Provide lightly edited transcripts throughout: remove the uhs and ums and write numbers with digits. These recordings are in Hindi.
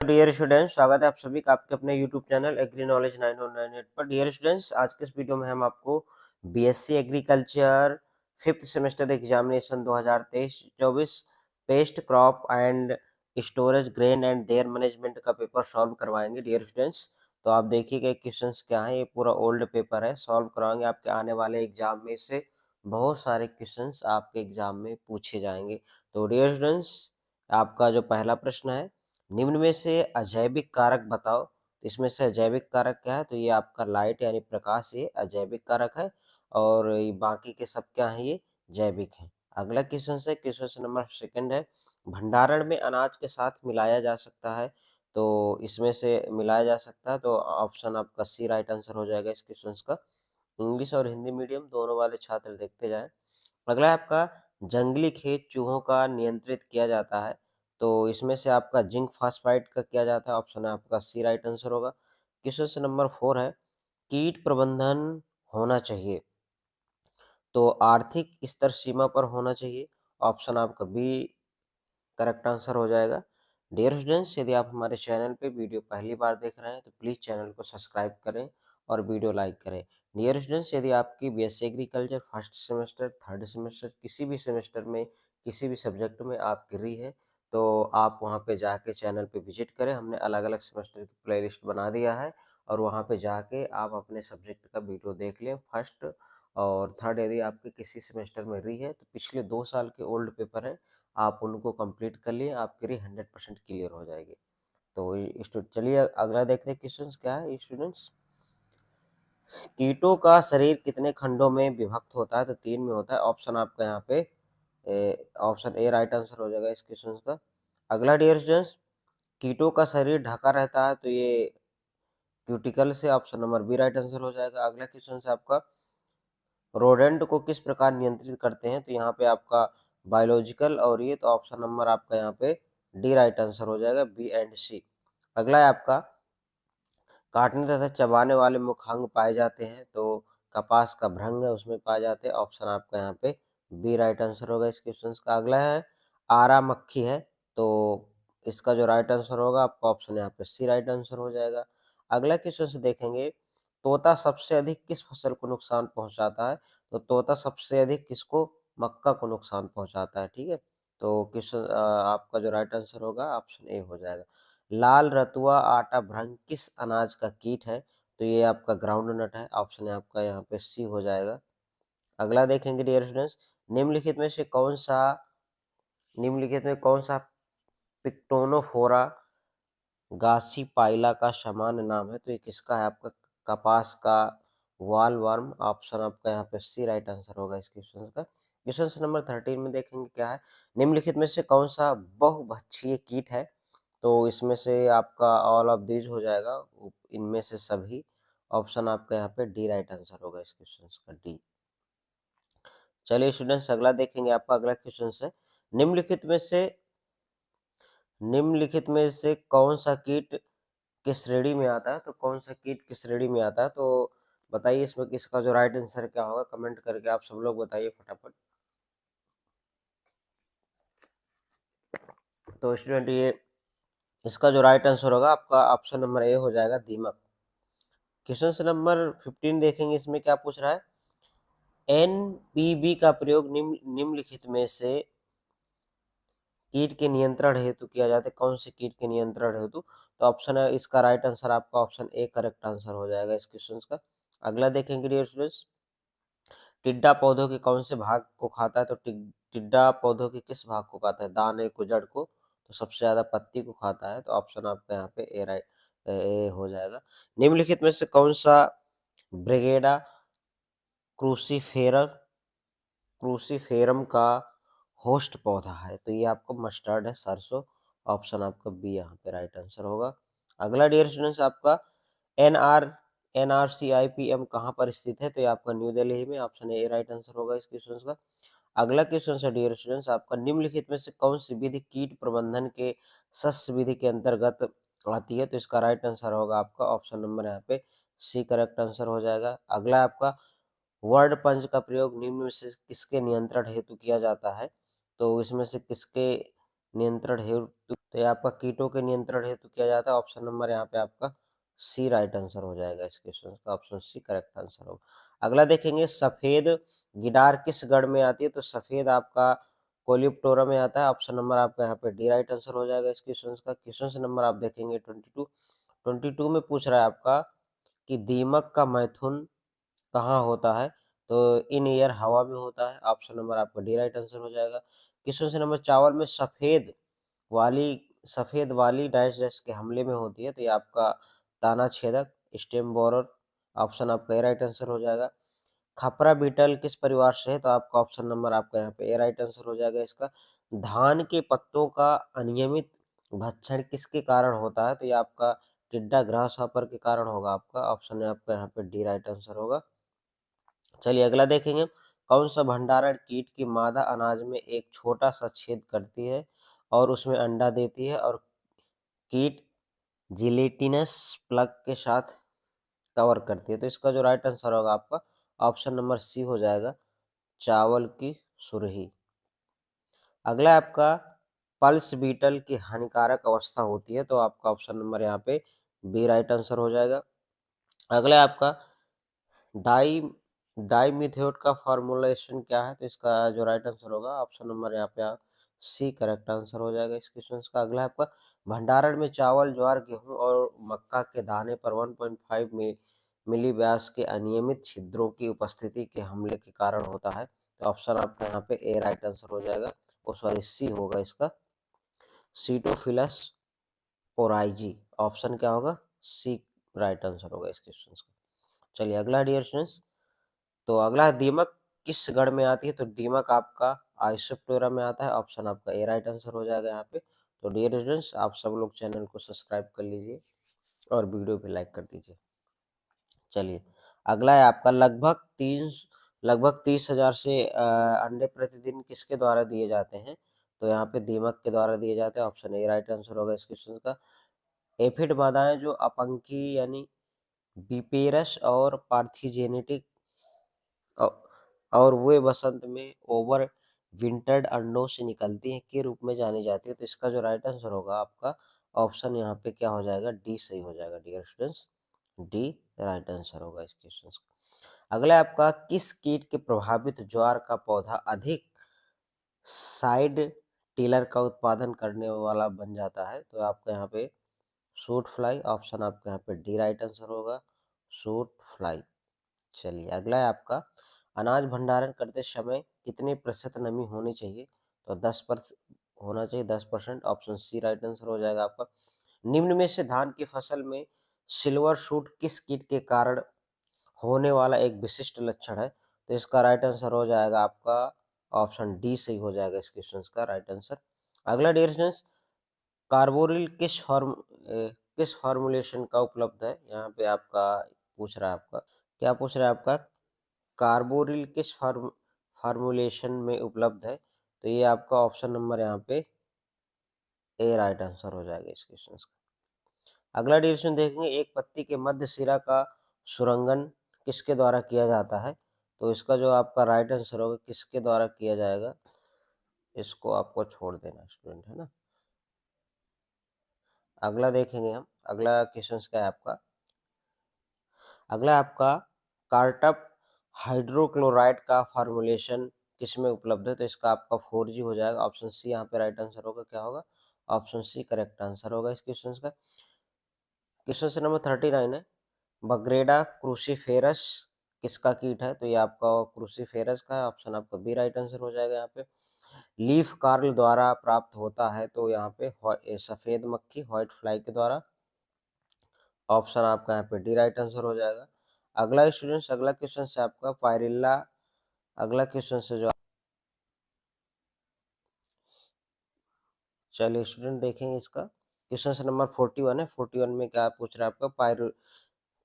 डियर स्टूडेंट्स, स्वागत है आप सभी का आपके अपने यूट्यूब चैनल एग्री नॉलेज 9098 पर। डियर स्टूडेंट्स, आज के इस वीडियो में हम आपको BSc agriculture fifth semester examination 2023-24 paste crop and storage grain and there management का पेपर सॉल्व करवाएंगे। डियर स्टूडेंट्स, तो आप देखिएगा क्वेश्चंस क्या है। ये पूरा ओल्ड पेपर है, सॉल्व करवाएंगे। आपके आने वाले एग्जाम में से बहुत सारे क्वेश्चंस आपके एग्जाम में पूछे जाएंगे। तो डियर स्टूडेंट्स, आपका जो पहला प्रश्न है, निम्न में से अजैविक कारक बताओ। तो इसमें से अजैविक कारक क्या है? तो ये आपका लाइट यानी प्रकाश, ये अजैविक कारक है और ये बाकी के सब क्या है? ये जैविक है। अगला क्वेश्चन है, क्वेश्चन नंबर सेकंड है, भंडारण में अनाज के साथ मिलाया जा सकता है। तो इसमें से मिलाया जा सकता है, तो ऑप्शन आपका सी राइट आंसर हो जाएगा इस क्वेश्चन का। इंग्लिश और हिंदी मीडियम दोनों वाले छात्र देखते जाएं। अगला है आपका, जंगली खेत चूहों का नियंत्रित किया जाता है। तो इसमें से आपका जिंक फास्फाइड का किया जाता है, ऑप्शन है आपका सी राइट आंसर होगा। क्वेश्चन नंबर 4 है, कीट प्रबंधन होना चाहिए तो आर्थिक स्तर सीमा पर होना चाहिए, ऑप्शन आपका बी करेक्ट आंसर हो जाएगा। डियर स्टूडेंट्स, यदि आप हमारे चैनल पे वीडियो पहली बार देख रहे हैं तो प्लीज़ चैनल को सब्सक्राइब करें और वीडियो लाइक करें। डियर स्टूडेंट्स, यदि आपकी BSc agriculture first semester, third semester, किसी भी सेमेस्टर में किसी भी सब्जेक्ट में आप गिर रही है, तो आप वहाँ पे जाके चैनल पे विजिट करें। हमने अलग अलग सेमेस्टर की प्लेलिस्ट बना दिया है और वहाँ पे जाके आप अपने सब्जेक्ट का वीडियो देख लें। फर्स्ट और थर्ड यदि आपके किसी सेमेस्टर में रही है तो पिछले 2 साल के ओल्ड पेपर हैं, आप उनको कंप्लीट कर लिए, आपकी री 100% क्लियर हो जाएगी। तो चलिए अगला देखते हैं क्वेश्चन क्या है स्टूडेंट्स। कीटों का शरीर कितने खंडों में विभक्त होता है? तो 3 में होता है, ऑप्शन आपका यहाँ पे ऑप्शन ए राइट आंसर हो जाएगा इस क्वेश्चन का। अगला डियर स्टूडेंट्स, कीटों का शरीर ढका रहता है, तो ये क्यूटिकल से, option number B right answer हो जाएगा। अगला क्वेश्चन है आपका, रोडेंट को किस प्रकार नियंत्रित करते हैं? तो यहाँ पे आपका बायोलॉजिकल और ये, तो ऑप्शन नंबर आपका यहाँ पे डी राइट आंसर हो जाएगा, बी एंड सी। अगला है आपका, काटने तथा चबाने वाले मुखांग पाए जाते हैं, तो कपास का भ्रंग है उसमें पाए जाते हैं, ऑप्शन आपका यहाँ पे बी राइट आंसर होगा इस क्वेश्चन का। अगला है, आरा मक्खी है, तो इसका जो राइट आंसर होगा आपका ऑप्शन यहाँ पे सी राइट आंसर हो जाएगा। अगला क्वेश्चन से देखेंगे, तोता सबसे अधिक किस फसल को नुकसान पहुंचाता है? तो तोता सबसे अधिक किसको? मक्का को नुकसान पहुंचाता है। ठीक है, तो क्वेश्चन आपका जो राइट आंसर होगा ऑप्शन ए हो जाएगा। लाल रतुआ आटा भ्रंग किस अनाज का कीट है? तो ये आपका ग्राउंड नट है, ऑप्शन है आपका यहाँ पे सी हो जाएगा। अगला देखेंगे डियर स्टूडेंट्स, निम्नलिखित में कौन सा पिक्टोनोफोरा गासीपाइला का सामान्य नाम है? तो ये किसका है? आपका कपास का वॉल वर्म, ऑप्शन आपका यहाँ पे सी राइट आंसर होगा इस क्वेश्चन का। क्वेश्चन नंबर 13 में देखेंगे क्या है, निम्नलिखित में से कौन सा बहुभक्षीय कीट है? तो इसमें से आपका ऑल ऑफ दीज हो जाएगा, इनमें से सभी, ऑप्शन आपका यहाँ पे डी राइट आंसर होगा इस क्वेश्चन का, डी। चलिए स्टूडेंट्स, अगला देखेंगे। आपका अगला क्वेश्चन है, निम्नलिखित में से कौन सा कीट किस श्रेणी में आता है? तो कौन सा कीट किस श्रेणी में आता है? तो बताइए इसमें किसका जो राइट आंसर क्या होगा, कमेंट करके आप सब लोग बताइए फटाफट। तो स्टूडेंट, ये इसका जो राइट आंसर होगा आपका ऑप्शन नंबर ए हो जाएगा, दीमक। क्वेश्चन नंबर 15 देखेंगे, इसमें क्या पूछ रहा है, एनपीबी का प्रयोग निम्नलिखित में से कीट के नियंत्रण हेतु किया जाता है, कौन से कीट के नियंत्रण हेतु? तो ऑप्शन है इसका राइट आंसर आपका ऑप्शन ए करेक्ट आंसर हो जाएगा इस क्वेश्चन का। अगला देखेंगे डियर स्टूडेंट्स, टिड्डा पौधों के कौन से भाग को खाता है? तो टिड्डा पौधों के किस भाग को खाता है? दाने को, जड़ को? तो सबसे ज्यादा पत्ती को खाता है, तो ऑप्शन आपका यहाँ पे ए राइट ए हो जाएगा। निम्नलिखित में से कौन सा ब्रिगेडा क्रूसीफेरम क्रूसीफेरम का होस्ट पौधा है? तो ये आपको मस्टर्ड है, सरसों, ऑप्शन आपका बी यहाँ पे राइट आंसर होगा। अगला डियर स्टूडेंट्स, आपका एनआर एनआरसीआईपीएम कहाँ पर स्थित है? तो ये आपका न्यू दिल्ली में, ऑप्शन ए राइट आंसर होगा इस क्वेश्चन का। अगला क्वेश्चन है डियर स्टूडेंट्स, आपका निम्नलिखित में से कौन सी विधि कीट प्रबंधन के शस्य विधि के अंतर्गत आती है? तो इसका राइट आंसर होगा आपका ऑप्शन नंबर यहाँ पे सी करेक्ट आंसर हो जाएगा। अगला आपका, वर्ड पंच का प्रयोग निम्न में से किसके नियंत्रण हेतु किया जाता है? तो इसमें से किसके नियंत्रण हेतु, तो ये आपका कीटों के नियंत्रण हेतु किया जाता है। ऑप्शन नंबर यहाँ पे आपका सी राइट आंसर हो जाएगा इस क्वेश्चन का, ऑप्शन सी करेक्ट आंसर होगा। अगला देखेंगे, सफेद गिटार किस गण में आती है? तो सफेद आपका कोलिप्टोरा में आता है। ऑप्शन नंबर आपका यहाँ पे डी राइट आंसर हो जाएगा इस क्वेश्चन का। क्वेश्चन नंबर आप देखेंगे 22 में पूछ रहा है आपका कि दीमक का मैथुन कहाँ होता है? तो इन ईयर हवा में होता है। ऑप्शन नंबर आपका डी राइट आंसर हो जाएगा। क्वेश्चन नंबर चावल में वाली सफेद वाली डैश डैश के हमले में होती है, तो ये आपका दाना छेदक स्टेम बोरर, ऑप्शन आपका ए राइट आंसर हो जाएगा। खपरा बीटल किस परिवार से है? तो आपका ऑप्शन नंबर आपका यहाँ पे ए राइट आंसर हो जाएगा इसका। धान के पत्तों का अनियमित भक्षण किसके कारण होता है? तो ये आपका टिड्डा ग्रास हॉपर के कारण होगा। आपका ऑप्शन है आपका यहाँ पे डी राइट आंसर होगा। चलिए अगला देखेंगे, कौन सा भंडारण कीट की मादा अनाज में एक छोटा सा छेद करती है और उसमें अंडा देती है, और कीट जिलेटिनस प्लग के साथ कवर करती है? तो इसका जो राइट आंसर होगा आपका ऑप्शन नंबर सी हो जाएगा, चावल की सुरही। अगला आपका पल्स बीटल की हानिकारक अवस्था होती है, तो आपका ऑप्शन नंबर यहाँ पे बी राइट आंसर हो जाएगा। अगला आपका डाई डाईमीथेट का फॉर्मूलेशन क्या है? तो इसका जो राइट आंसर होगा ऑप्शन नंबर यहाँ पे सी करेक्ट आंसर हो जाएगा इस क्वेश्चन का। अगला आपका भंडारण में चावल, ज्वार, गेहूं और मक्का के दाने पर 1.5 मिली व्यास के अनियमित छिद्रों की उपस्थिति के हमले के कारण होता है। तो ऑप्शन आपका यहाँ पे ए राइट आंसर हो जाएगा, ओ सॉरी सी होगा इसका, सीटोफिलस ओराइजी। ऑप्शन क्या होगा? सी राइट आंसर होगा इस क्वेश्चन का। चलिए अगला डियर स्टूडेंट्स, तो अगला दीमक किस गण में आती है? तो दीमक आपका आइसोप्टेरा में आता है। ऑप्शन आपका ए राइट आंसर हो जाएगा यहाँ पे। तो डियर स्टूडेंट्स, आप सब लोग चैनल को सब्सक्राइब कर लीजिए और वीडियो पे लाइक कर दीजिए। चलिए अगला है आपका लगभग 30,000 से अंडे प्रतिदिन किसके द्वारा दिए जाते हैं? तो यहाँ पे दीमक के द्वारा दिए जाते हैं। ऑप्शन ए राइट आंसर होगा इस क्वेश्चन का। एफिड मादाएं जो अपंखी यानी बीपेरस और पार्थिजेनेटिक और वे वसंत में ओवर विंटर्ड अंडों से निकलती हैं के रूप में जानी जाती है? तो इसका जो राइट आंसर होगा आपका ऑप्शन यहाँ पे क्या हो जाएगा? डी सही हो जाएगा dear students, D right answer होगा इस क्वेश्चन का। अगला आपका किस कीट के प्रभावित ज्वार का पौधा अधिक साइड टिलर का उत्पादन करने वाला बन जाता है? तो आपका यहाँ पे सूट फ्लाई, ऑप्शन आपका यहाँ पे डी राइट आंसर होगा, सूट फ्लाई। चलिए अगला है आपका अनाज भंडारण करते समय कितने प्रतिशत नमी होनी चाहिए? तो 10% होना चाहिए, 10%। ऑप्शन सी राइट आंसर हो जाएगा आपका। निम्न में से धान की फसल में सिल्वर शूट किस कीट के कारण होने वाला एक विशिष्ट लक्षण है? तो इसका राइट आंसर हो जाएगा आपका ऑप्शन डी सही हो जाएगा इस क्वेश्चन का राइट आंसर। अगला डियर स्टूडेंट्स, कार्बोरिल किस फॉर्मुलेशन का उपलब्ध है? यहाँ पे आपका पूछ रहा है आपका, क्या पूछ रहा है आपका, कार्बोरिल किस फार्मूलेशन में उपलब्ध है? तो ये आपका ऑप्शन नंबर यहाँ पे ए राइट आंसर हो जाएगा इस क्वेश्चन का। अगला डिविजन देखेंगे, एक पत्ती के मध्य सिरा का सुरंगन किसके द्वारा किया जाता है? तो इसका जो आपका राइट आंसर होगा किसके द्वारा किया जाएगा, इसको आपको छोड़ देना स्टूडेंट, है ना। अगला देखेंगे हम, अगला क्वेश्चन क्या है आपका, अगला आपका कार्टप हाइड्रोक्लोराइड का फॉर्मूलेशन किसमें उपलब्ध है? तो इसका आपका 4G हो जाएगा। ऑप्शन सी यहाँ पे राइट आंसर होगा, क्या होगा? ऑप्शन सी करेक्ट आंसर होगा इस क्वेश्चन का। क्वेश्चन नंबर 39 है, बग्रेडा क्रूसीफेरस किसका कीट है? तो ये आपका क्रूसीफेरस का है। ऑप्शन आपका बी राइट आंसर हो जाएगा यहाँ पे। लीफ कार्ल द्वारा प्राप्त होता है, तो यहाँ पे सफेद मक्खी व्हाइट फ्लाई के द्वारा। ऑप्शन आपका यहाँ पे डी राइट आंसर हो जाएगा। अगला स्टूडेंट्स, अगला क्वेश्चन से आपका पायरिल्ला, अगला क्वेश्चन से जो, चलिए स्टूडेंट देखेंगे इसका। क्वेश्चन नंबर 41 है। 41 में क्या पूछ रहा है आपका,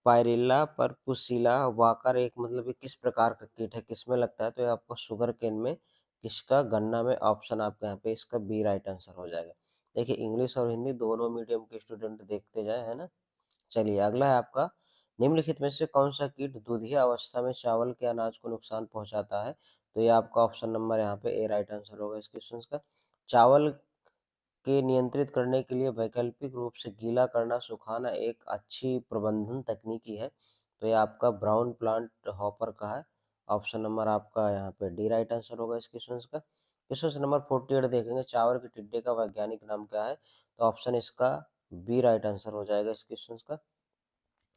पायरिल्ला परपुसिला वाकर एक मतलब ये किस प्रकार का कीट है, किसमें लगता है? तो ये आपको शुगर केन में, किसका, गन्ना में। ऑप्शन आपका यहाँ पे इसका बी राइट आंसर हो जाएगा। देखिए इंग्लिश और हिंदी दोनों मीडियम के स्टूडेंट देखते जाए, है ना। चलिए अगला है आपका, निम्नलिखित में से कौन सा कीट दूधिया अवस्था में चावल के अनाज को नुकसान पहुंचाता है? तो ये आपका ऑप्शन नंबर यहाँ पे ए राइट आंसर होगा इस क्वेश्चन का। चावल के नियंत्रित करने के लिए वैकल्पिक रूप से गीला करना, सुखाना एक अच्छी प्रबंधन तकनीकी है। तो ये आपका ब्राउन प्लांट हॉपर का है। ऑप्शन नंबर आपका यहाँ पे डी राइट आंसर होगा इस क्वेश्चन का। क्वेश्चन नंबर 48 देखेंगे, चावल के टिड्डे का वैज्ञानिक नाम क्या है? तो ऑप्शन इसका बी राइट आंसर हो जाएगा इस क्वेश्चन का।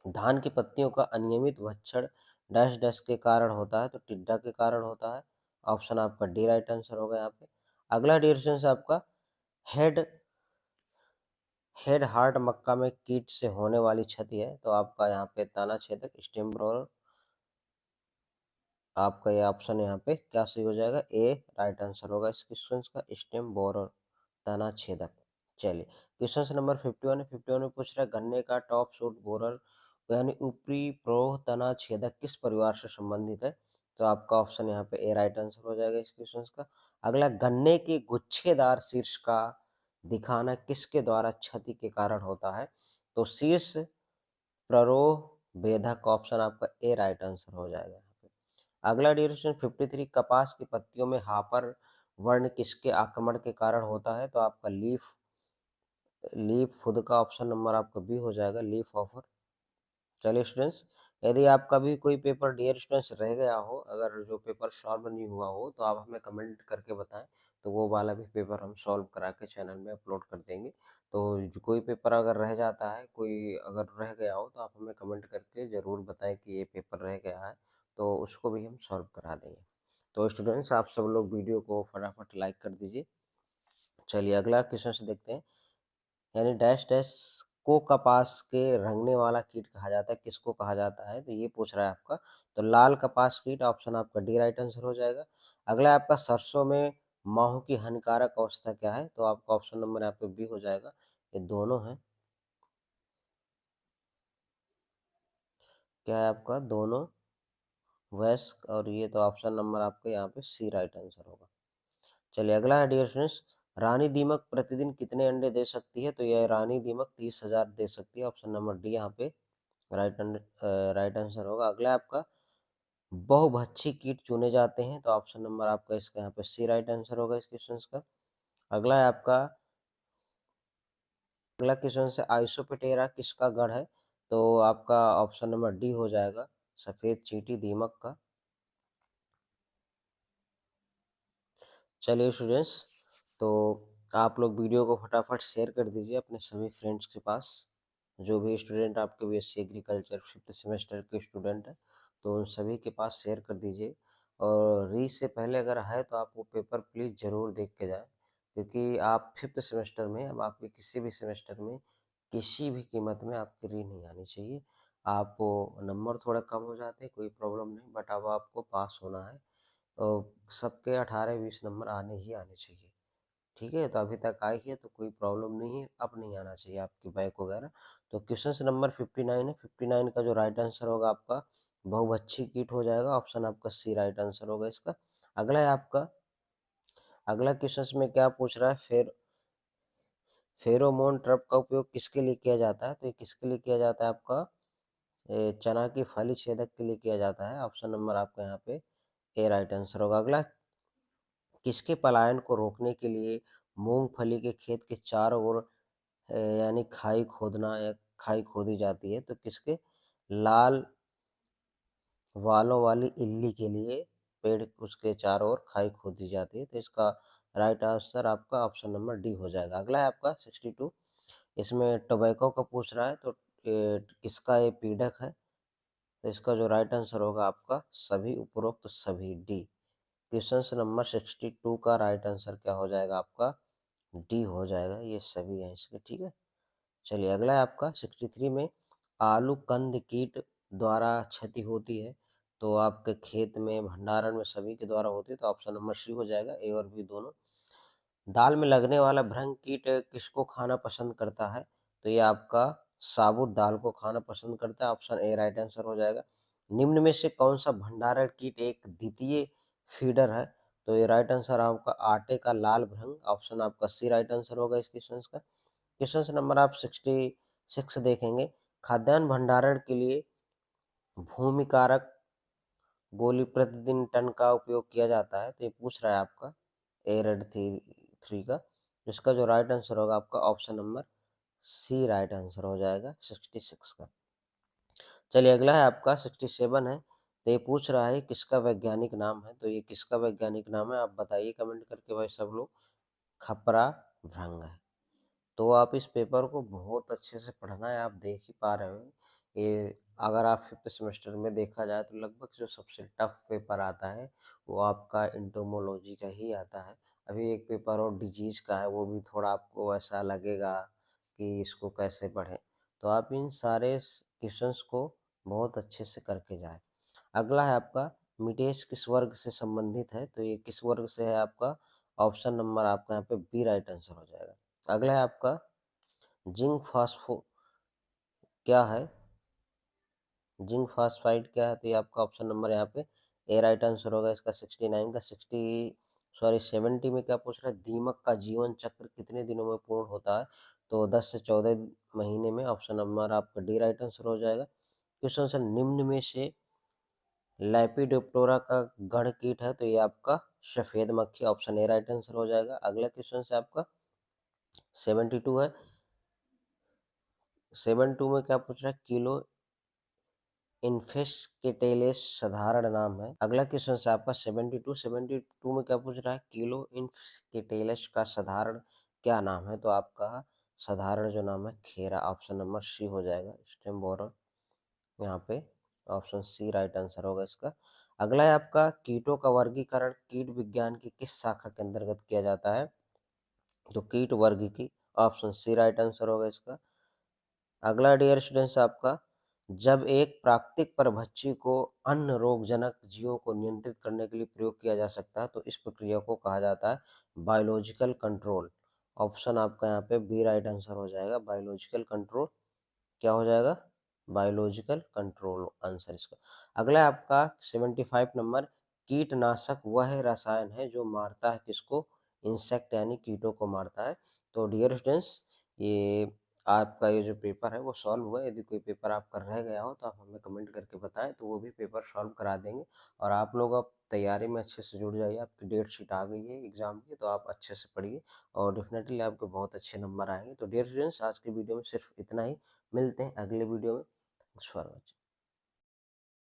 धान की पत्तियों का अनियमित भक्षण डैश डैश के कारण होता है, तो टिड्डा के कारण होता है। ऑप्शन आपका डी राइट आंसर होगा यहाँ पे। अगला डिस्कशन है आपका हेड हेड हार्ट मक्का में कीट से होने वाली क्षति है, तो आपका यहाँ पे तना छेदक स्टेम बोरर। आपका ये ऑप्शन यहाँ पे क्या सही हो जाएगा? ए राइट आंसर होगा इस क्वेश्चन का, स्टेम बोरर तना छेदक। चलिए क्वेश्चन नंबर 51 है। 51 में पूछ रहा है गन्ने का टॉप शूट बोरर यानी ऊपरी प्रोह तना छेदक किस परिवार से संबंधित है? तो आपका ऑप्शन यहाँ पे ए राइट आंसर हो जाएगा इस क्वेश्चन का। अगला, गन्ने के गुच्छेदार शीर्ष का दिखाना किसके द्वारा क्षति के कारण होता है? तो शीर्ष प्ररोह भेदक, ऑप्शन आपका ए राइट आंसर हो जाएगा यहाँ पे। अगला ड्यूरेशन 53, कपास की पत्तियों में हापर वर्ण किसके आक्रमण के कारण होता है? तो आपका लीफ लीफ खुद का ऑप्शन नंबर आपका बी हो जाएगा, लीफ ऑफर। चलिए स्टूडेंट्स, यदि आपका भी कोई पेपर डियर स्टूडेंट्स रह गया हो, अगर जो पेपर सॉल्व नहीं हुआ हो, तो आप हमें कमेंट करके बताएं, तो वो वाला भी पेपर हम सॉल्व करा के चैनल में अपलोड कर देंगे। तो जो कोई पेपर अगर रह जाता है, कोई अगर रह गया हो, तो आप हमें कमेंट करके ज़रूर बताएं कि ये पेपर रह गया है, तो उसको भी हम सॉल्व करा देंगे। तो स्टूडेंट्स, आप सब लोग वीडियो को फटाफट लाइक कर दीजिए। चलिए अगला क्वेश्चन से देखते हैं। यानी डैश डैश को कपास के रंगने वाला कीट कहा जाता है, किसको कहा जाता है? तो ये पूछ रहा है आपका। तो लाल कपास कीट, ऑप्शन आपका डी राइट आंसर हो जाएगा। अगला आपका, सरसों में माहू की हानिकारक अवस्था क्या है? तो आपका ऑप्शन नंबर यहाँ पे बी हो जाएगा, ये दोनों है। क्या है आपका? दोनों वयस्क, और ये तो ऑप्शन नंबर आपका यहाँ पे सी राइट आंसर होगा। चलिए अगला है डियर स्टूडेंट्स, रानी दीमक प्रतिदिन कितने अंडे दे सकती है? तो यह रानी दीमक 30,000 दे सकती है। ऑप्शन नंबर डी यहाँ पे राइट आंसर होगा। अगला आपका, बहुभक्षी कीट चुने जाते हैं, तो ऑप्शन नंबर आपका इसका यहाँ पे सी राइट आंसर होगा इस क्वेश्चन का। अगला है आपका, अगला क्वेश्चन से आइसोपेटेरा किसका गण है? तो आपका ऑप्शन नंबर डी हो जाएगा, सफेद चींटी दीमक का। चलिए स्टूडेंट्स, तो आप लोग वीडियो को फटाफट शेयर कर दीजिए अपने सभी फ्रेंड्स के पास। जो भी स्टूडेंट आपके बीएससी एग्रीकल्चर 5th सेमेस्टर के स्टूडेंट हैं, तो उन सभी के पास शेयर कर दीजिए। और री से पहले अगर है तो आप वो पेपर प्लीज़ ज़रूर देख के जाएं, क्योंकि आप 5th सेमेस्टर में, अब आपके किसी भी सेमेस्टर में किसी भी कीमत में आपकी री नहीं आनी चाहिए। आपको नंबर थोड़ा कम हो जाते हैं, कोई प्रॉब्लम नहीं, बट अब आपको पास होना है। सबके 18-20 नंबर आने ही आने चाहिए। ठीक है, तो अभी तक आई है तो कोई प्रॉब्लम नहीं है, अब नहीं आना चाहिए आपकी बैक वगैरह। तो क्वेश्चन नंबर 59 है। 59 का जो राइट आंसर होगा आपका बहुभक्षी कीट हो जाएगा। ऑप्शन आपका सी राइट आंसर होगा इसका। अगला है आपका, अगला क्वेश्चन में क्या पूछ रहा है, फेरोमोन ट्रैप का उपयोग किसके लिए किया जाता है? तो ये किसके लिए किया जाता है आपका? चना की फली छेदक के लिए किया जाता है। ऑप्शन नंबर आपका यहाँ पे ए राइट आंसर होगा। अगला, किसके पलायन को रोकने के लिए मूंगफली के खेत के चारों ओर यानी खाई खोदना या खाई खोदी जाती है? तो किसके? लाल वालों वाली इल्ली के लिए पेड़ उसके चारों ओर खाई खोदी जाती है। तो इसका राइट आंसर आपका ऑप्शन नंबर डी हो जाएगा। अगला है आपका 62, इसमें टोबैको का पूछ रहा है, तो किसका ये पीड़क है? तो इसका जो राइट आंसर होगा आपका सभी उपरोक्त सभी, डी। क्वेश्चन नंबर 62 का राइट आंसर क्या हो जाएगा आपका? डी हो जाएगा, ये सभी है इसके। ठीक है, चलिए अगला है आपका 63 में, आलू कंद कीट द्वारा क्षति होती है, तो आपके खेत में भंडारण में सभी के द्वारा होती है, तो ऑप्शन नंबर सी हो जाएगा, ए और बी दोनों। दाल में लगने वाला भ्रंग कीट किसको खाना पसंद करता है? तो ये आपका साबुत दाल को खाना पसंद करता है। ऑप्शन ए राइट आंसर हो जाएगा। निम्न में से कौन सा भंडारण कीट एक द्वितीय फीडर है? तो ये राइट आंसर आपका आटे का लाल भ्रंग, ऑप्शन आपका सी राइट आंसर होगा इस क्वेश्चन का। क्वेश्चन नंबर आप 66 देखेंगे, खाद्यान्न भंडारण के लिए भूमिकारक गोली प्रतिदिन टन का उपयोग किया जाता है, तो ये पूछ रहा है आपका ए रेड थ्री का। जिसका जो राइट आंसर होगा आपका option number C right answer हो जाएगा 66 का। चलिए अगला है आपका 67 है। तो ये पूछ रहा है किसका वैज्ञानिक नाम है, तो ये किसका वैज्ञानिक नाम है आप बताइए कमेंट करके भाई सब लोग। खपरा भृंग है। तो आप इस पेपर को बहुत अच्छे से पढ़ना है, आप देख ही पा रहे हो ये। अगर आप फिफ्थ सेमेस्टर में देखा जाए तो लगभग जो सबसे टफ पेपर आता है वो आपका इंटोमोलॉजी का ही आता है। अभी एक पेपर और डिजीज का है, वो भी थोड़ा आपको ऐसा लगेगा कि इसको कैसे पढ़ें। तो आप इन सारे क्वेश्चंस को बहुत अच्छे से करके जाए। अगला है आपका मिटेश किस वर्ग से संबंधित है, तो ये किस वर्ग से है आपका ऑप्शन नंबर आपका यहाँ पे बी राइट आंसर हो जाएगा। अगला है आपका जिंक फास्फो क्या है, जिंक फास्फाइड क्या है, तो ये आपका ऑप्शन नंबर यहाँ पे ए राइट आंसर होगा इसका 69 का। 70 में क्या पूछ रहा है, दीमक का जीवन चक्र कितने दिनों में पूर्ण होता है, तो 10 से 14 महीने में। ऑप्शन नंबर आपका डी राइट आंसर हो जाएगा। क्वेश्चन सर निम्न में से लैपिडोप्टेरा का गढ़ कीट है, तो ये आपका सफेद मक्खी ऑप्शन ए राइट आंसर हो जाएगा। अगला क्वेश्चन से आपका 72 है। 72 में क्या पूछ रहा है, किलो इन्फेस्केटेलेस साधारण नाम है। अगला क्वेश्चन से आपका 72 में क्या पूछ रहा है, किलो इन्फेस्केटेलेस का साधारण क्या नाम है, तो आपका साधारण जो नाम है खेरा ऑप्शन नंबर सी हो जाएगा। स्टेम बोरर यहाँ पे ऑप्शन सी राइट आंसर होगा इसका। अगला है आपका कीटों का वर्गीकरण कीट विज्ञान की किस शाखा के अंतर्गत किया जाता है, तो कीट वर्ग की ऑप्शन सी राइट आंसर होगा इसका। अगला डियर स्टूडेंट्स आपका जब एक प्राकृतिक परभक्षी को अन्य रोगजनक जीवों को नियंत्रित करने के लिए प्रयोग किया जा सकता है, तो इस प्रक्रिया को कहा जाता है बायोलॉजिकल कंट्रोल। ऑप्शन आपका यहाँ पे बी राइट आंसर हो जाएगा। बायोलॉजिकल कंट्रोल क्या हो जाएगा, बायोलॉजिकल कंट्रोल आंसर इसका। अगला है आपका 75 नंबर कीटनाशक वह रसायन है जो मारता है किसको, इंसेक्ट यानी कीटों को मारता है। तो डियर स्टूडेंट्स ये आपका ये जो पेपर है वो सॉल्व हुआ है। यदि कोई पेपर आपका रह गया हो तो आप हमें कमेंट करके बताएं, तो वो भी पेपर सॉल्व करा देंगे। और आप लोग अब तैयारी में अच्छे से जुड़ जाइए, आपकी डेट शीट आ गई है एग्जाम की, तो आप अच्छे से पढ़िए और डेफिनेटली आपके बहुत अच्छे नंबर आएंगे। तो डियर स्टूडेंट्स आज के वीडियो में सिर्फ इतना ही, मिलते हैं अगले वीडियो में। Thanks for watching.